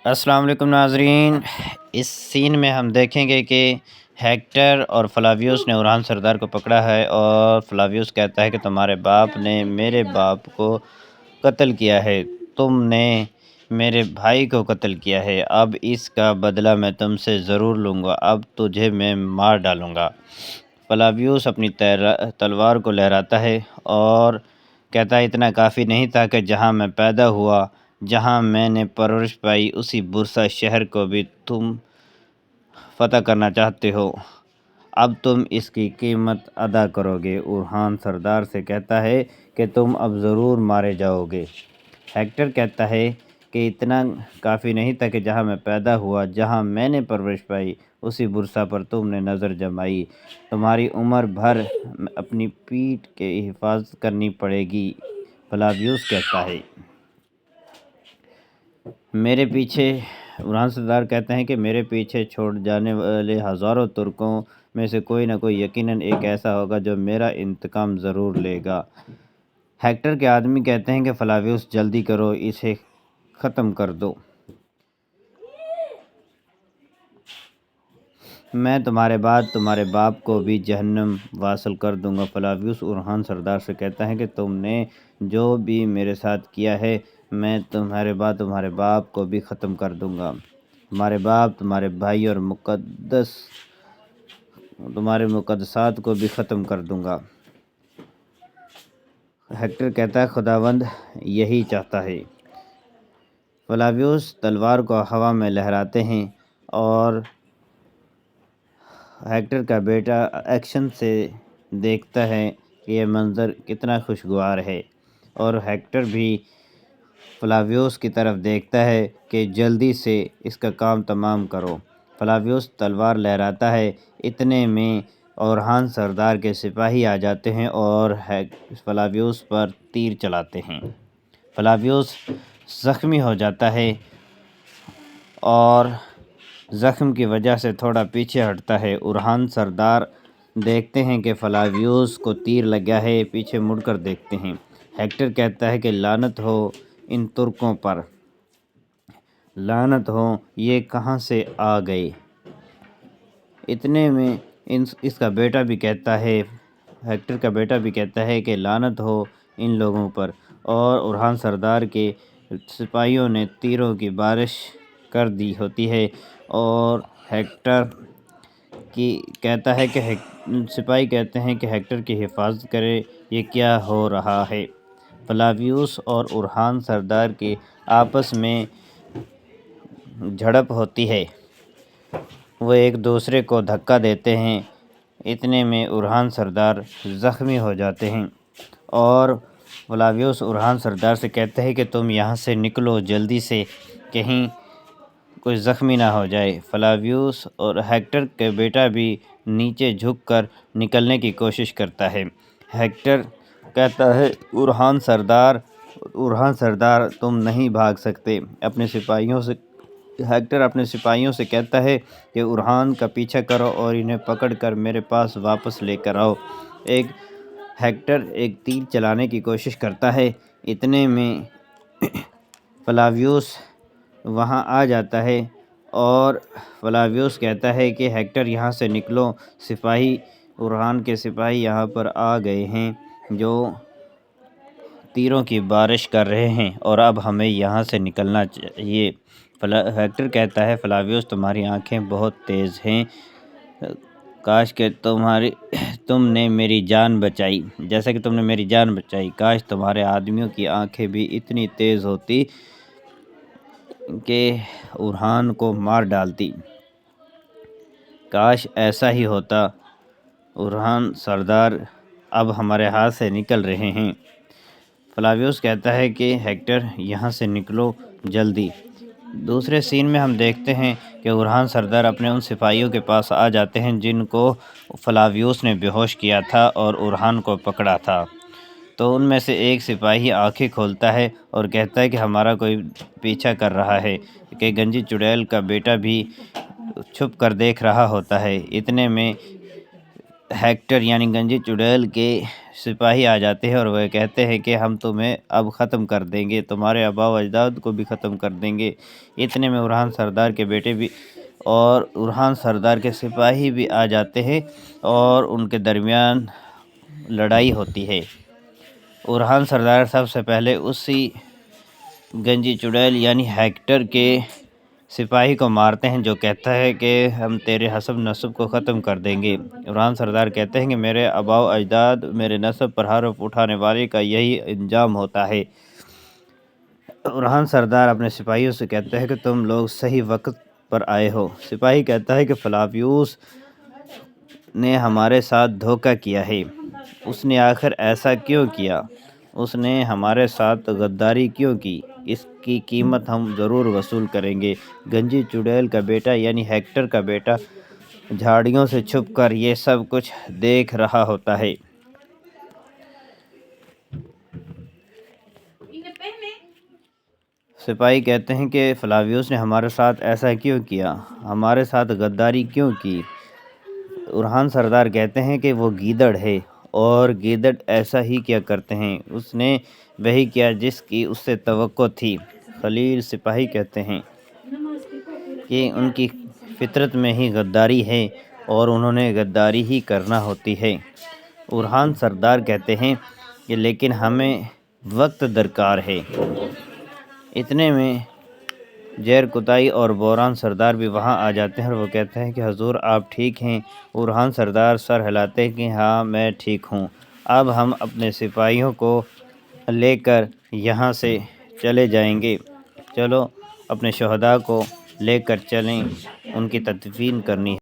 السلام علیکم ناظرین۔ اس سین میں ہم دیکھیں گے کہ ہیکٹر اور فلاویوس نے اورہان سردار کو پکڑا ہے اور فلاویوس کہتا ہے کہ تمہارے باپ نے میرے باپ کو قتل کیا ہے، تم نے میرے بھائی کو قتل کیا ہے، اب اس کا بدلہ میں تم سے ضرور لوں گا، اب تجھے میں مار ڈالوں گا۔ فلاویوس اپنی تلوار کو لہراتا ہے اور کہتا ہے اتنا کافی نہیں تھا کہ جہاں میں پیدا ہوا، جہاں میں نے پرورش پائی، اسی برسا شہر کو بھی تم فتح کرنا چاہتے ہو، اب تم اس کی قیمت ادا کرو گے۔ اورہان سردار سے کہتا ہے کہ تم اب ضرور مارے جاؤ گے۔ ہیکٹر کہتا ہے کہ اتنا کافی نہیں تھا کہ جہاں میں پیدا ہوا، جہاں میں نے پرورش پائی، اسی برسا پر تم نے نظر جمائی، تمہاری عمر بھر اپنی پیٹھ کی حفاظت کرنی پڑے گی۔ فلاویوس کہتا ہے میرے پیچھے اورہان سردار کہتے ہیں کہ میرے پیچھے چھوڑ جانے والے ہزاروں ترکوں میں سے کوئی نہ کوئی یقیناً ایک ایسا ہوگا جو میرا انتقام ضرور لے گا۔ ہیکٹر کے آدمی کہتے ہیں کہ فلاویوس جلدی کرو، اسے ختم کر دو، میں تمہارے بعد تمہارے باپ کو بھی جہنم واصل کر دوں گا۔ فلاویوس اورہان سردار سے کہتا ہے کہ تم نے جو بھی میرے ساتھ کیا ہے، میں تمہارے بعد تمہارے باپ کو بھی ختم کر دوں گا، تمہارے باپ، تمہارے بھائی اور تمہارے مقدسات کو بھی ختم کر دوں گا۔ ہیکٹر کہتا ہے خداوند یہی چاہتا ہے۔ فلاویوس تلوار کو ہوا میں لہراتے ہیں اور ہیکٹر کا بیٹا ایکشن سے دیکھتا ہے کہ یہ منظر کتنا خوشگوار ہے، اور ہیکٹر بھی فلاویوس کی طرف دیکھتا ہے کہ جلدی سے اس کا کام تمام کرو۔ فلاویوس تلوار لہراتا ہے، اتنے میں اورہان سردار کے سپاہی آ جاتے ہیں اور فلاویوس پر تیر چلاتے ہیں۔ فلاویوس زخمی ہو جاتا ہے اور زخم کی وجہ سے تھوڑا پیچھے ہٹتا ہے۔ اورہان سردار دیکھتے ہیں کہ فلاویوس کو تیر لگا ہے، پیچھے مڑ کر دیکھتے ہیں۔ ہیکٹر کہتا ہے کہ لعنت ہو ان ترکوں پر، لعنت ہو، یہ کہاں سے آ گئے۔ اتنے میں اس کا بیٹا بھی کہتا ہے، ہیکٹر کا بیٹا بھی کہتا ہے کہ لعنت ہو ان لوگوں پر، اور اورہان سردار کے سپاہیوں نے تیروں کی بارش کر دی ہوتی ہے، اور ہیکٹر کہتا ہے کہ سپاہی کہتے ہیں کہ ہیکٹر کی حفاظت کرے، یہ کیا ہو رہا ہے۔ فلاویوس اور اورہان سردار کی آپس میں جھڑپ ہوتی ہے، وہ ایک دوسرے کو دھکا دیتے ہیں۔ اتنے میں اورہان سردار زخمی ہو جاتے ہیں اور فلاویوس اورہان سردار سے کہتے ہیں کہ تم یہاں سے نکلو جلدی سے، کہیں کوئی زخمی نہ ہو جائے۔ فلاویوس اور ہیکٹر کا بیٹا بھی نیچے جھک کر نکلنے کی کوشش کرتا ہے۔ ہیکٹر کہتا ہے اورہان سردار تم نہیں بھاگ سکتے۔ ہیکٹر اپنے سپاہیوں سے کہتا ہے کہ اورہان کا پیچھا کرو اور انہیں پکڑ کر میرے پاس واپس لے کر آؤ۔ ہیکٹر ایک تیر چلانے کی کوشش کرتا ہے، اتنے میں فلاویوس وہاں آ جاتا ہے اور فلاویوس کہتا ہے کہ ہیکٹر یہاں سے نکلو، اورہان کے سپاہی یہاں پر آ گئے ہیں جو تیروں کی بارش کر رہے ہیں، اور اب ہمیں یہاں سے نکلنا چاہیے۔ ہیکٹر کہتا ہے فلاویوس تمہاری آنکھیں بہت تیز ہیں، کاش کہ تم نے میری جان بچائی، جیسا کہ تم نے میری جان بچائی، کاش تمہارے آدمیوں کی آنکھیں بھی اتنی تیز ہوتی کہ اورہان کو مار ڈالتی، کاش ایسا ہی ہوتا، اورہان سردار اب ہمارے ہاتھ سے نکل رہے ہیں۔ فلاویوس کہتا ہے کہ ہیکٹر یہاں سے نکلو جلدی۔ دوسرے سین میں ہم دیکھتے ہیں کہ اورہان سردار اپنے ان سپاہیوں کے پاس آ جاتے ہیں جن کو فلاویوس نے بے ہوش کیا تھا اور اورہان کو پکڑا تھا، تو ان میں سے ایک سپاہی آنکھیں کھولتا ہے اور کہتا ہے کہ ہمارا کوئی پیچھا کر رہا ہے، کہ گنجی چڑیل کا بیٹا بھی چھپ کر دیکھ رہا ہوتا ہے۔ اتنے میں ہیکٹر یعنی گنجی چڑیل کے سپاہی آ جاتے ہیں اور وہ کہتے ہیں کہ ہم تمہیں اب ختم کر دیں گے، تمہارے آباء و اجداد کو بھی ختم کر دیں گے۔ اتنے میں اورحان سردار کے بیٹے بھی اور اورحان سردار کے سپاہی بھی آ جاتے ہیں اور ان کے درمیان لڑائی ہوتی ہے۔ اورحان سردار سب سے پہلے اسی گنجی چڑیل یعنی ہیکٹر کے سپاہی کو مارتے ہیں، جو کہتا ہے کہ ہم تیرے حسب نسب کو ختم کر دیں گے۔ اورحان سردار کہتے ہیں کہ میرے آباء و اجداد میرے نسب پر حرف اٹھانے والے کا یہی انجام ہوتا ہے۔ اورحان سردار اپنے سپاہیوں سے کہتے ہیں کہ تم لوگ صحیح وقت پر آئے ہو۔ سپاہی کہتا ہے کہ فلاویوس نے ہمارے ساتھ دھوکہ کیا ہے۔ اس نے آخر ایسا کیوں کیا؟ اس نے ہمارے ساتھ غداری کیوں کی؟ اس کی قیمت ہم ضرور وصول کریں گے۔ گنجی چڑیل کا بیٹا یعنی ہیکٹر کا بیٹا جھاڑیوں سے چھپ کر یہ سب کچھ دیکھ رہا ہوتا ہے۔ سپاہی کہتے ہیں کہ فلاویوس نے ہمارے ساتھ ایسا کیوں کیا؟ ہمارے ساتھ غداری کیوں کی؟ اورحان سردار کہتے ہیں کہ وہ گیدڑ ہے اور گیدڑ ایسا ہی کیا کرتے ہیں۔ اس نے وہی کیا جس کی اس سے توقع تھی۔ خلیل سپاہی کہتے ہیں کہ ان کی فطرت میں ہی غداری ہے اور انہوں نے غداری ہی کرنا ہوتی ہے۔ اورحان سردار کہتے ہیں کہ لیکن ہمیں وقت درکار ہے۔ اتنے میں جیرکتائی اور بوران سردار بھی وہاں آ جاتے ہیں اور وہ کہتے ہیں کہ حضور آپ ٹھیک ہیں؟ اورحان سردار سر ہلاتے ہیں کہ ہاں میں ٹھیک ہوں۔ اب ہم اپنے سپاہیوں کو لے کر یہاں سے چلے جائیں گے۔ چلو اپنے شہداء کو لے کر چلیں، ان کی تدفین کرنی ہے۔